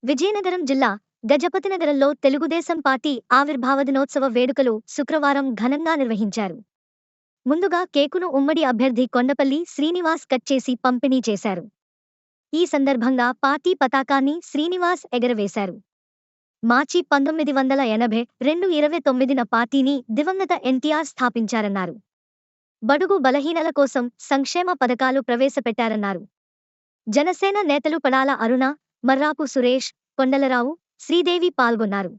విజయనగరం జిల్లా గజపతినగరంలో తెలుగుదేశం పార్టీ ఆవిర్భావ దినోత్సవ వేడుకలు శుక్రవారం ఘనంగా నిర్వహించారు. ముందుగా కేకును ఉమ్మడి అభ్యర్థి కొండపల్లి శ్రీనివాస్ కట్ చేసి పంపిణీ చేశారు. ఈ సందర్భంగా పార్టీ పతాకాన్ని శ్రీనివాస్ ఎగరవేశారు. మార్చి 1982 29న పార్టీని దివంగత ఎన్టీఆర్ స్థాపించారన్నారు. బడుగు బలహీనల కోసం సంక్షేమ పథకాలు ప్రవేశపెట్టారన్నారు. జనసేన నేతలు పడాల అరుణ, మర్రాపు సురేష్, కొండలరావు, శ్రీదేవి పాల్గొన్నారు.